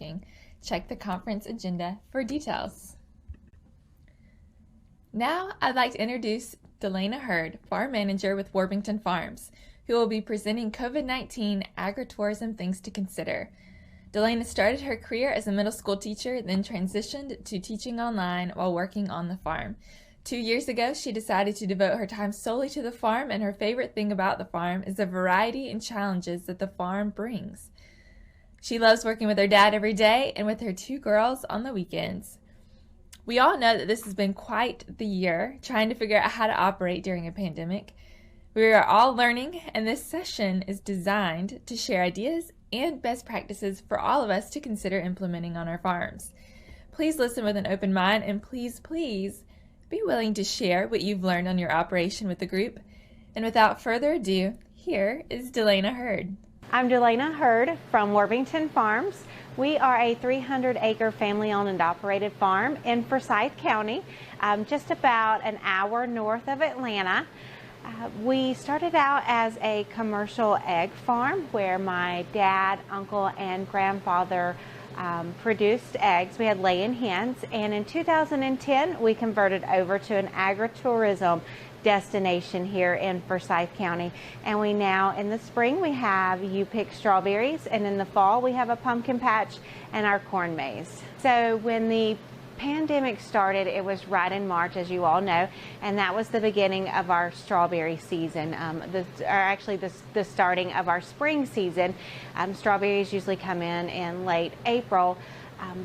networking. Check the conference agenda for details. Now I'd like to introduce Delana Hurd, Farm Manager with Warburton Farms, who will be presenting COVID-19 Agritourism Things to Consider. Delana started her career as a middle school teacher, then transitioned to teaching online while working on the farm. 2 years ago, she decided to devote her time solely to the farm, and her favorite thing about the farm is the variety and challenges that the farm brings. She loves working with her dad every day and with her 2 girls on the weekends. We all know that this has been quite the year, trying to figure out how to operate during a pandemic. We are all learning, and this session is designed to share ideas and best practices for all of us to consider implementing on our farms. Please listen with an open mind, and please be willing to share what you've learned on your operation with the group. And without further ado, here is Delana Hurd. I'm Delana Hurd from Warburton Farms. We are a 300-acre family-owned and operated farm in Forsyth County, just about an hour north of Atlanta. We started out as a commercial egg farm where my dad, uncle, and grandfather produced eggs. We had lay-in hens, and in 2010 we converted over to an agritourism destination here in Forsyth County. And we now, in the spring, we have you-pick strawberries, and in the fall we have a pumpkin patch and our corn maze. So when the pandemic started, it was right in March, as you all know, and that was the beginning of our strawberry season, the starting of our spring season. Strawberries usually come in late April,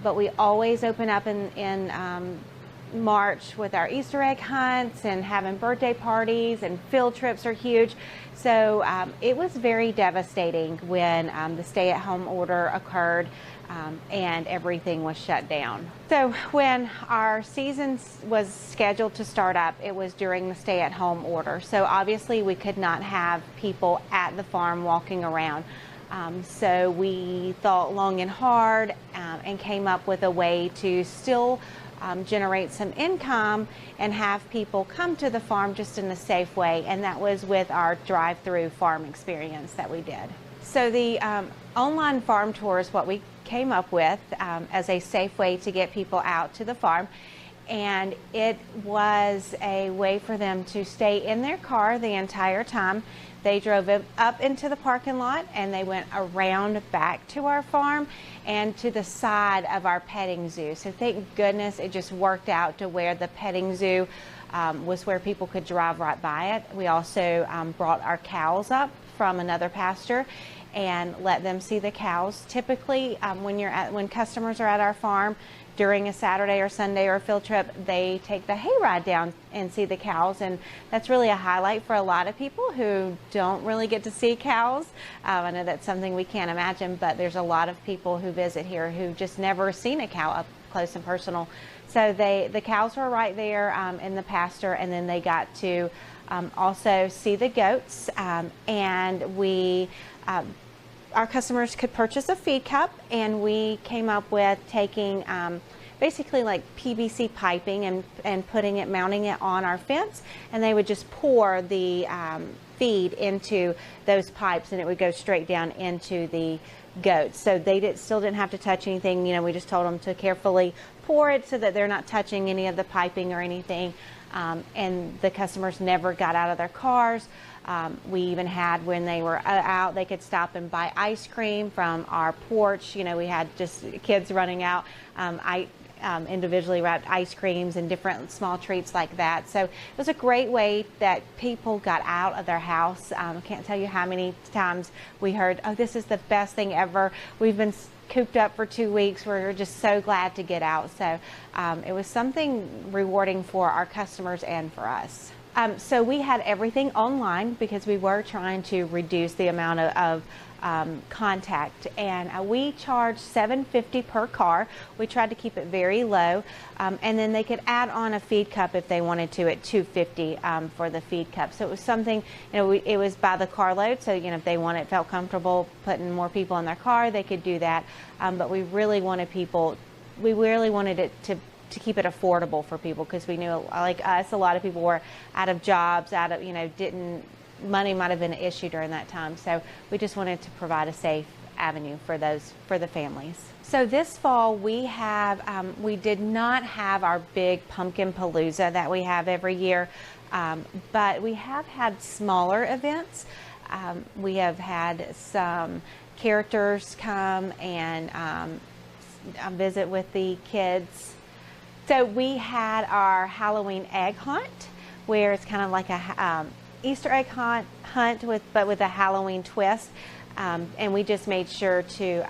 but we always open up in March with our Easter egg hunts and having birthday parties, and field trips are huge. So it was very devastating when the stay-at-home order occurred and everything was shut down. So when our season was scheduled to start up, it was during the stay-at-home order. So obviously we could not have people at the farm walking around. So we thought long and hard and came up with a way to still generate some income and have people come to the farm just in a safe way, and that was with our drive-through farm experience that we did. So the online farm tour is what we came up with as a safe way to get people out to the farm, and it was a way for them to stay in their car the entire time. They drove up into the parking lot and they went around back to our farm and to the side of our petting zoo. So thank goodness it just worked out to where the petting zoo was where people could drive right by it. We also brought our cows up from another pasture and let them see the cows. Typically, when customers are at our farm during a Saturday or Sunday or a field trip, they take the hayride down and see the cows, and that's really a highlight for a lot of people who don't really get to see cows. I know that's something we can't imagine, but there's a lot of people who visit here who've just never seen a cow up close and personal. So the cows were right there in the pasture, and then they got to also see the goats, and we our customers could purchase a feed cup, and we came up with taking basically like PVC piping and mounting it on our fence, and they would just pour the feed into those pipes, and it would go straight down into the goats. So they still didn't have to touch anything. You know, we just told them to carefully pour it so that they're not touching any of the piping or anything. And the customers never got out of their cars. We even had, when they were out, they could stop and buy ice cream from our porch. You know, we had just kids running out, individually wrapped ice creams and different small treats like that. So it was a great way that people got out of their house. I can't tell you how many times we heard, "Oh, this is the best thing ever. We've been cooped up for 2 weeks. We're just so glad to get out." So it was something rewarding for our customers and for us. So we had everything online because we were trying to reduce the amount of contact, and we charged $7.50 per car. We tried to keep it very low, and then they could add on a feed cup if they wanted to at $2.50 for the feed cup. So it was something, you know, it was by the carload, so you know, if they felt comfortable putting more people in their car, they could do that. But we really wanted it to keep it affordable for people, because we knew, like us, a lot of people were out of jobs, money might have been an issue during that time. So we just wanted to provide a safe avenue for the families. So this fall we did not have our big pumpkin palooza that we have every year, but we have had smaller events. We have had some characters come and visit with the kids. So we had our Halloween egg hunt, where it's kind of like a Easter egg hunt but with a Halloween twist. And we just made sure to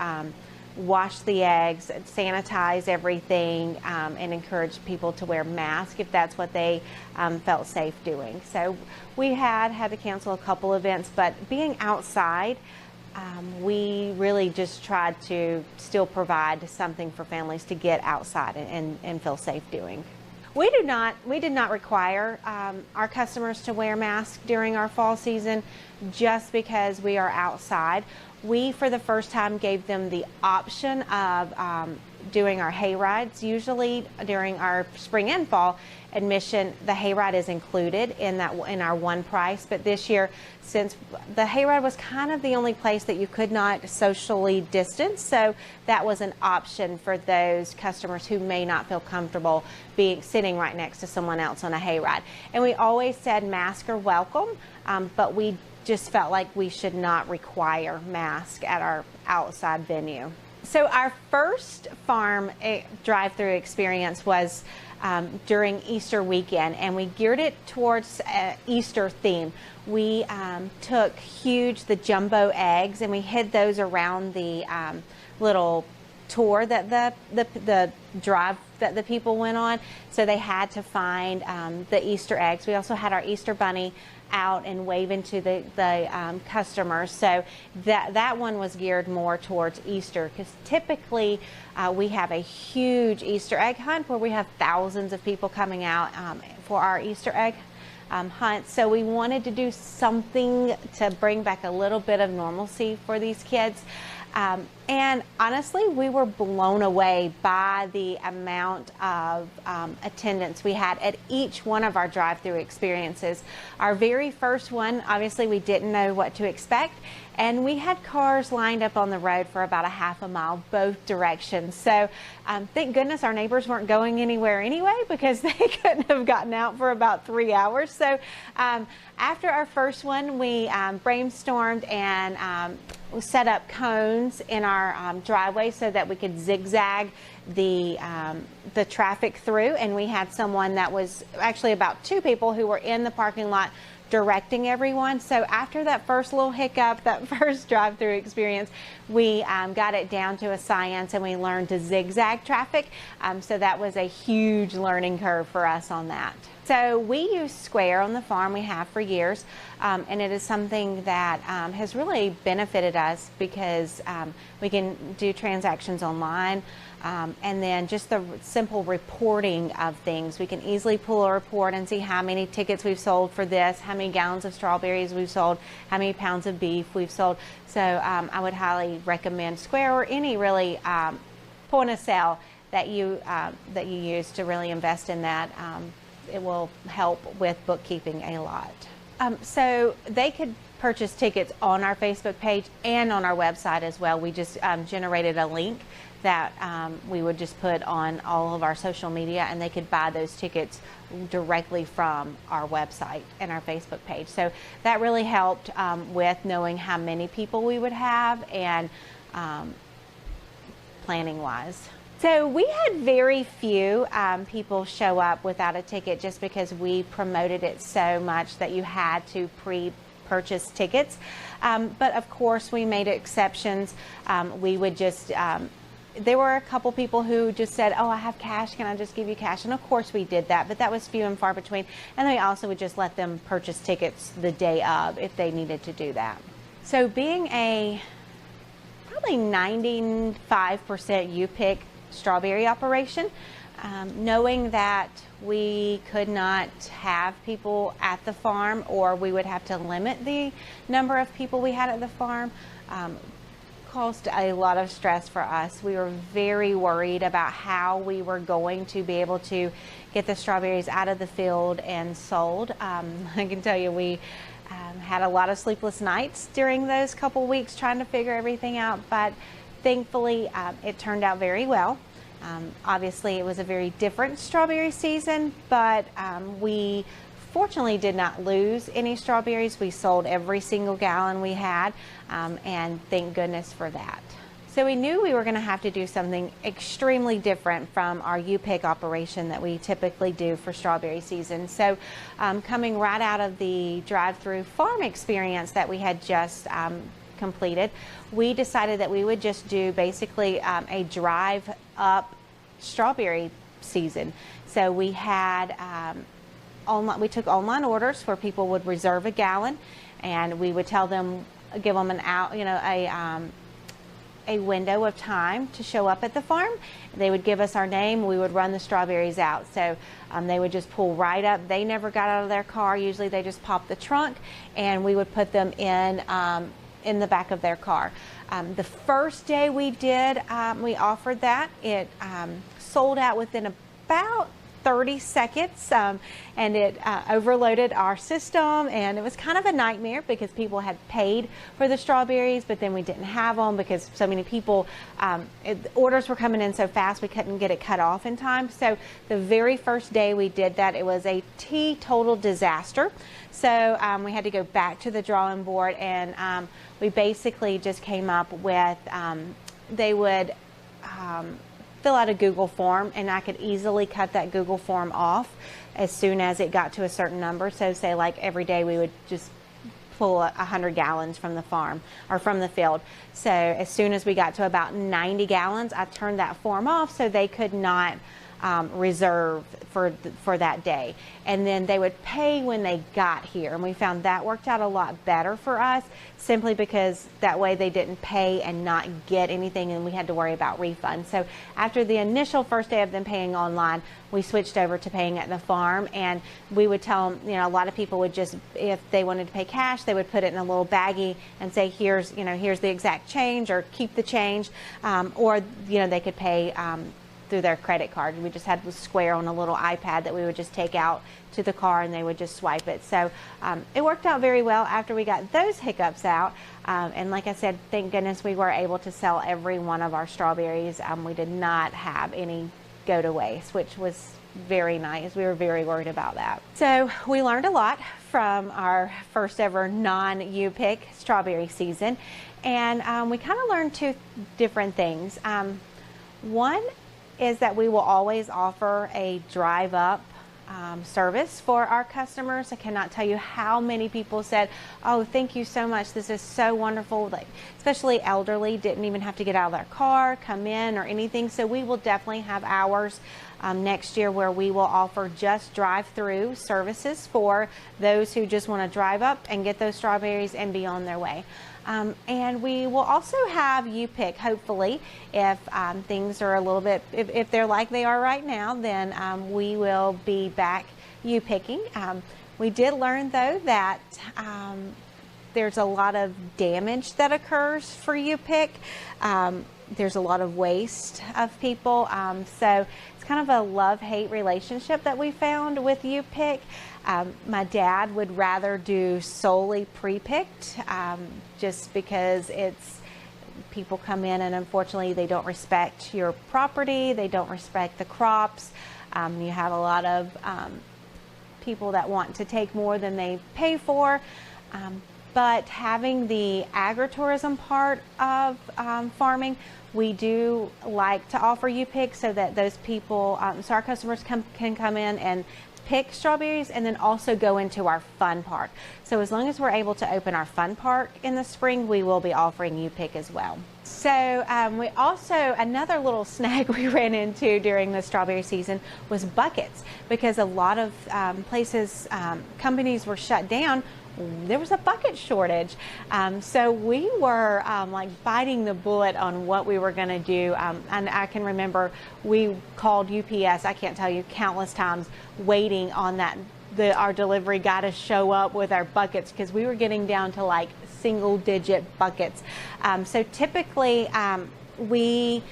wash the eggs, sanitize everything, and encourage people to wear masks if that's what they felt safe doing. So we had to cancel a couple events, but being outside, we really just tried to still provide something for families to get outside and feel safe doing. We did not require our customers to wear masks during our fall season just because we are outside. We, for the first time, gave them the option of doing our hay rides. Usually during our spring and fall admission, the hayride is included in our one price, but this year, since the hayride was kind of the only place that you could not socially distance, so that was an option for those customers who may not feel comfortable sitting right next to someone else on a hayride. And we always said masks are welcome, but we just felt like we should not require masks at our outside venue. So our first farm drive-through experience was during Easter weekend, and we geared it towards Easter theme. We took the jumbo eggs, and we hid those around the little tour that the drive that the people went on. So they had to find the Easter eggs. We also had our Easter bunny out and waving to the customers. So that one was geared more towards Easter, because typically we have a huge Easter egg hunt where we have thousands of people coming out for our Easter egg hunt. So we wanted to do something to bring back a little bit of normalcy for these kids. And honestly, we were blown away by the amount of attendance we had at each one of our drive-through experiences. Our very first one, obviously we didn't know what to expect, and we had cars lined up on the road for about a half a mile both directions. So thank goodness our neighbors weren't going anywhere anyway, because they couldn't have gotten out for about 3 hours. So after our first one, we brainstormed and we set up cones in our driveway so that we could zigzag the traffic through, and we had someone that was actually about 2 people who were in the parking lot directing everyone. So after that first little hiccup, that first drive-through experience, we got it down to a science, and we learned to zigzag traffic. So that was a huge learning curve for us on that. So we use Square on the farm. We have for years, and it is something that has really benefited us because we can do transactions online, and then just the simple reporting of things. We can easily pull a report and see how many tickets we've sold for this, how many gallons of strawberries we've sold, how many pounds of beef we've sold. So I would highly recommend Square, or any really point of sale that you use to really invest in that. It will help with bookkeeping a lot. So they could purchase tickets on our Facebook page and on our website as well. We just generated a link that we would just put on all of our social media, and they could buy those tickets directly from our website and our Facebook page. So that really helped with knowing how many people we would have and planning wise. So we had very few people show up without a ticket, just because we promoted it so much that you had to pre-purchase tickets. But of course we made exceptions. We would just, there were a couple people who just said, oh, I have cash, can I just give you cash? And of course we did that, but that was few and far between. And then we also would just let them purchase tickets the day of if they needed to do that. So being a probably 95% you pick strawberry operation, knowing that we could not have people at the farm, or we would have to limit the number of people we had at the farm, caused a lot of stress for us. We were very worried about how we were going to be able to get the strawberries out of the field and sold. I can tell you we Had a lot of sleepless nights during those couple weeks trying to figure everything out, but thankfully it turned out very well. Obviously it was a very different strawberry season, but we fortunately did not lose any strawberries. We sold every single gallon we had, and thank goodness for that. So we knew we were going to have to do something extremely different from our U-pick operation that we typically do for strawberry season. So coming right out of the drive-through farm experience that we had just completed, we decided that we would just do basically a drive-up strawberry season. So we had we took online orders where people would reserve a gallon, and we would tell them, give them a window of time to show up at the farm. They would give us our name, we would run the strawberries out. So they would just pull right up. They never got out of their car. Usually they just popped the trunk, and we would put them in the back of their car. The first day we did, we offered that. It sold out within about 30 seconds, and it overloaded our system, and it was kind of a nightmare because people had paid for the strawberries, but then we didn't have them because so many people, orders were coming in so fast we couldn't get it cut off in time. So the very first day we did that, it was a total disaster. So we had to go back to the drawing board, and we basically just came up with, they would fill out a Google form, and I could easily cut that Google form off as soon as it got to a certain number. So say like every day we would just pull 100 gallons from the farm or from the field. So as soon as we got to about 90 gallons, I turned that form off so they could not reserve for that day, and then they would pay when they got here, and we found that worked out a lot better for us, simply because that way they didn't pay and not get anything, and we had to worry about refunds. So after the initial first day of them paying online, we switched over to paying at the farm, and we would tell them, a lot of people would just, if they wanted to pay cash, they would put it in a little baggie and say, here's the exact change, or keep the change, or they could pay through their credit card. We just had the Square on a little iPad that we would just take out to the car, and they would just swipe it. So it worked out very well after we got those hiccups out. And like I said, thank goodness we were able to sell every one of our strawberries. We did not have any go to waste, which was very nice. We were very worried about that. So we learned a lot from our first ever non-U-pick strawberry season, and we kind of learned two different things. One is that we will always offer a drive-up service for our customers. I cannot tell you how many people said, oh, thank you so much, this is so wonderful. Like, especially elderly, didn't even have to get out of their car, come in, or anything. So we will definitely have hours next year where we will offer just drive-through services for those who just want to drive up and get those strawberries and be on their way. And we will also have U-pick, hopefully, if things are a little bit, if they're like they are right now, then we will be back U-picking. We did learn, though, that there's a lot of damage that occurs for U-pick. There's a lot of waste of people. So it's kind of a love-hate relationship that we found with U-pick. My dad would rather do solely pre-picked, just because people come in and unfortunately they don't respect your property, they don't respect the crops. You have a lot of people that want to take more than they pay for. But having the agritourism part of farming, we do like to offer U-pick so that those people, so our customers can come in and pick strawberries and then also go into our fun park. So as long as we're able to open our fun park in the spring, we will be offering U-pick as well. So we also, another little snag we ran into during the strawberry season was buckets, because a lot of places, companies were shut down. There was a bucket shortage. So we were like biting the bullet on what we were going to do. And I can remember we called UPS, I can't tell you, countless times, waiting on our delivery guy to show up with our buckets, because we were getting down to like single-digit buckets. So typically we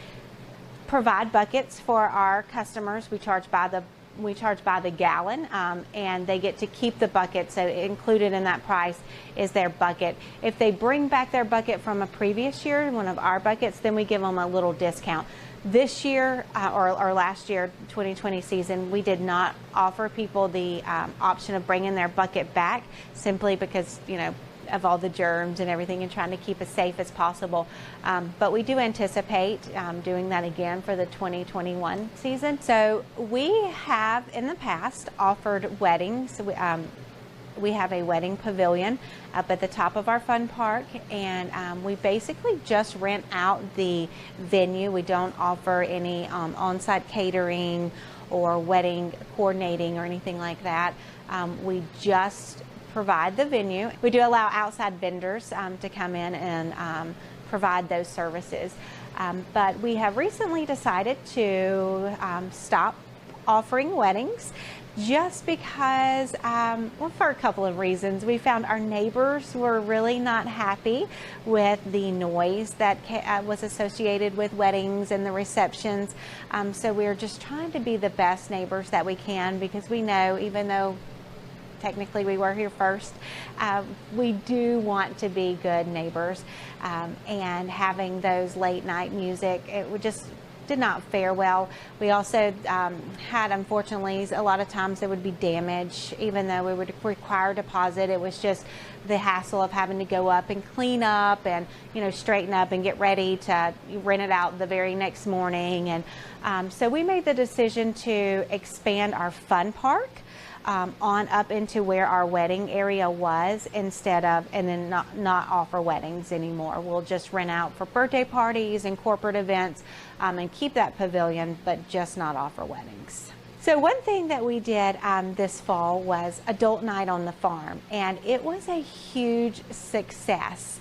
provide buckets for our customers. We charge by the we charge by the gallon, and they get to keep the bucket. So included in that price is their bucket. If they bring back their bucket from a previous year, one of our buckets, then we give them a little discount. This year, or last year, 2020 season, we did not offer people the option of bringing their bucket back, simply because, you know, of all the germs and everything, and trying to keep as safe as possible. But we do anticipate doing that again for the 2021 season. So we have in the past offered weddings. We have a wedding pavilion up at the top of our fun park, and we basically just rent out the venue. We don't offer any on-site catering or wedding coordinating or anything like that. We just provide the venue. We do allow outside vendors to come in and provide those services. But we have recently decided to stop offering weddings, just because, well, for a couple of reasons. We found our neighbors were really not happy with the noise that was associated with weddings and the receptions. So we're just trying to be the best neighbors that we can, because we know, even though technically we were here first, we do want to be good neighbors. And having those late night music, it would just did not fare well. We also had, unfortunately, a lot of times there would be damage, even though we would require a deposit. It was just the hassle of having to go up and clean up and, you know, straighten up and get ready to rent it out the very next morning. And so we made the decision to expand our fun park on up into where our wedding area was, instead of, and then not offer weddings anymore. We'll just rent out for birthday parties and corporate events, and keep that pavilion, but just not offer weddings. So one thing that we did this fall was adult night on the farm, and it was a huge success.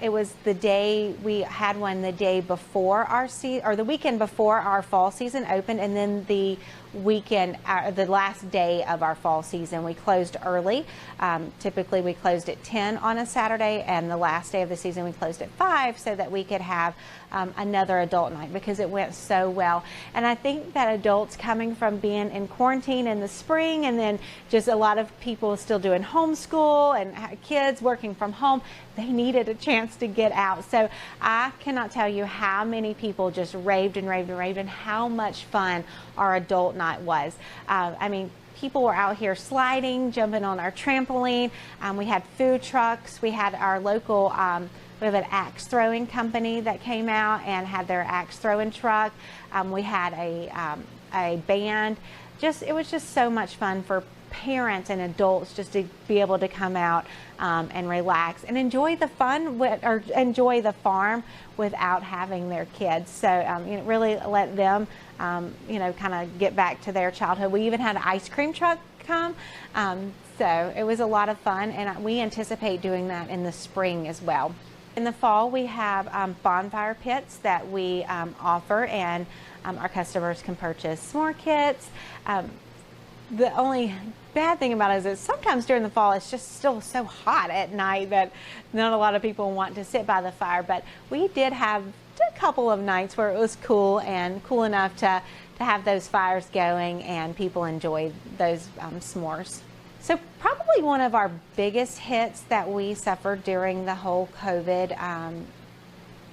It was the day, we had one the day before our or the weekend before our fall season opened, and then the weekend, the last day of our fall season, we closed early. Typically we closed at 10 on a Saturday, and the last day of the season we closed at 5, so that we could have another adult night, because it went so well. And I think that adults coming from being in quarantine in the spring, and then just a lot of people still doing homeschool and kids working from home, they needed a chance to get out. So I cannot tell you how many people just raved and raved and raved, and how much fun our adult night was. I mean, people were out here sliding, jumping on our trampoline. We had food trucks. We had our local, we have an axe throwing company that came out and had their axe throwing truck. We had a band. It was just so much fun for parents and adults just to be able to come out and relax and enjoy the fun or enjoy the farm without having their kids. So you know, really let them you know, kind of get back to their childhood. We even had an ice cream truck come, so it was a lot of fun, and we anticipate doing that in the spring as well. In the fall, we have bonfire pits that we offer, and our customers can purchase s'more kits. The only bad thing about it is that sometimes during the fall it's just still so hot at night that not a lot of people want to sit by the fire. But we did have a couple of nights where it was cool enough to have those fires going, and people enjoyed those s'mores. So probably one of our biggest hits that we suffered during the whole COVID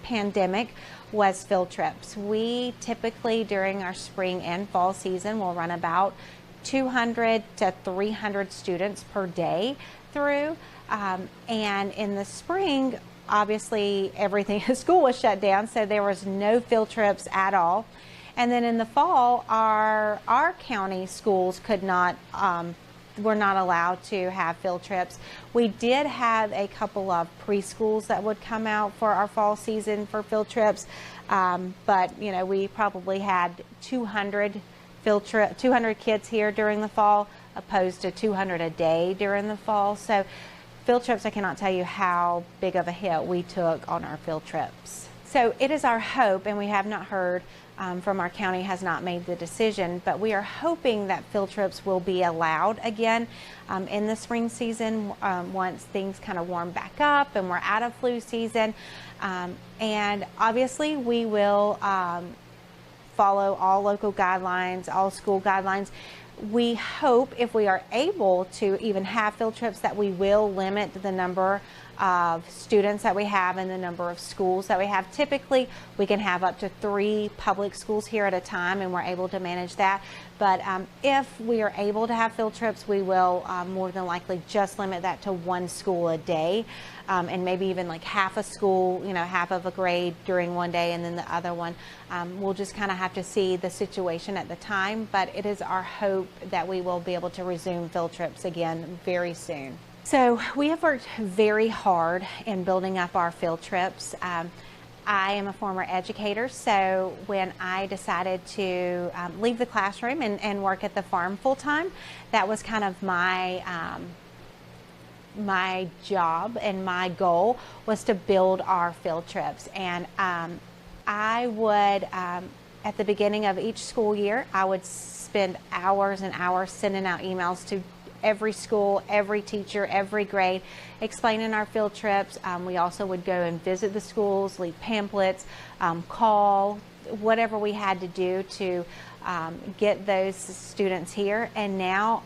pandemic was field trips. We typically, during our spring and fall season, will run about 200 to 300 students per day through. And in the spring, obviously everything, school was shut down, so there was no field trips at all. And then in the fall, our county schools could not, were not allowed to have field trips. We did have a couple of preschools that would come out for our fall season for field trips, but you know, we probably had 200 kids here during the fall, opposed to 200 a day during the fall. So field trips, I cannot tell you how big of a hit we took on our field trips. So it is our hope, and we have not heard from our county, has not made the decision, but we are hoping that field trips will be allowed again in the spring season once things kind of warm back up and we're out of flu season. And obviously we will follow all local guidelines, all school guidelines. We hope, if we are able to even have field trips, that we will limit the number of students that we have and the number of schools that we have. Typically, we can have up to 3 public schools here at a time, and we're able to manage that. But if we are able to have field trips, we will more than likely just limit that to 1 school a day, and maybe even like half a school, half of a grade during one day, and then the other one. We'll just kind of have to see the situation at the time, but it is our hope that we will be able to resume field trips again very soon. So we have worked very hard in building up our field trips. I am a former educator, so when I decided to leave the classroom and work at the farm full-time, that was kind of my my job, and my goal was to build our field trips. And I would, at the beginning of each school year, I would spend hours and hours sending out emails to every school, every teacher, every grade, explaining our field trips. We also would go and visit the schools, leave pamphlets, call, whatever we had to do to get those students here. And now,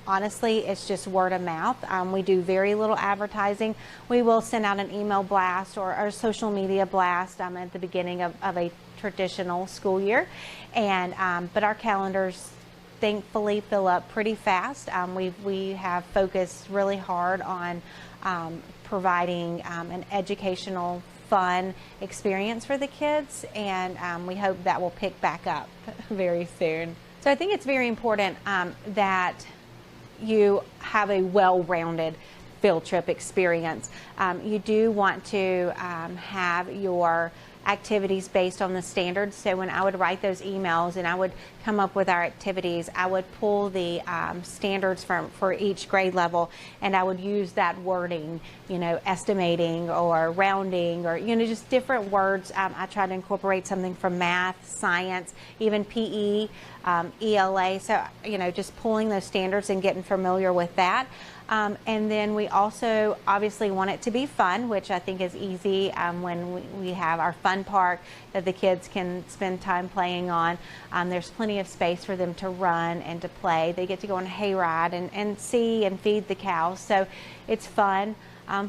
honestly, it's just word of mouth. We do very little advertising. We will send out an email blast or a social media blast at the beginning of a traditional school year. And but our calendars thankfully fill up pretty fast. We have focused really hard on providing an educational, fun experience for the kids, and we hope that will pick back up very soon. So I think it's very important that you have a well-rounded field trip experience. You do want to have your activities based on the standards. So when I would write those emails and I would come up with our activities, I would pull the standards for each grade level, and I would use that wording, estimating or rounding, or just different words. I try to incorporate something from math, science, even PE, ELA. So just pulling those standards and getting familiar with that. And then we also obviously want it to be fun, which I think is easy when we have our fun park that the kids can spend time playing on. There's plenty of space for them to run and to play. They get to go on a hayride and see and feed the cows. So it's fun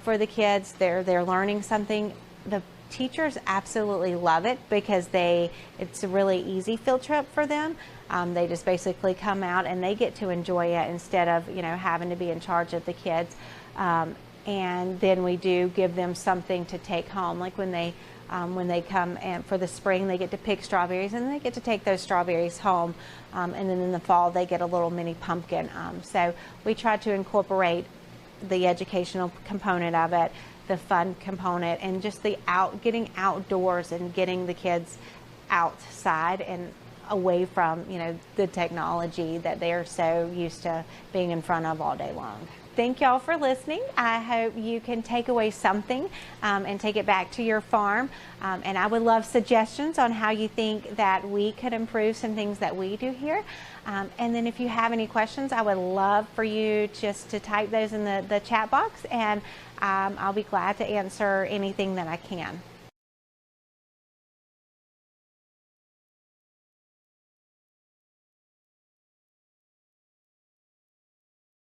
for the kids. They're learning something. The teachers absolutely love it because it's a really easy field trip for them. They just basically come out and they get to enjoy it instead of having to be in charge of the kids. And then we do give them something to take home, like when they come and for the spring, they get to pick strawberries and they get to take those strawberries home. And then in the fall, they get a little mini pumpkin. So we try to incorporate the educational component of it, the fun component, and just the getting outdoors and getting the kids outside and away from the technology that they are so used to being in front of all day long. Thank y'all for listening. I hope you can take away something and take it back to your farm. And I would love suggestions on how you think that we could improve some things that we do here. And then if you have any questions, I would love for you just to type those in the chat box, and I'll be glad to answer anything that I can.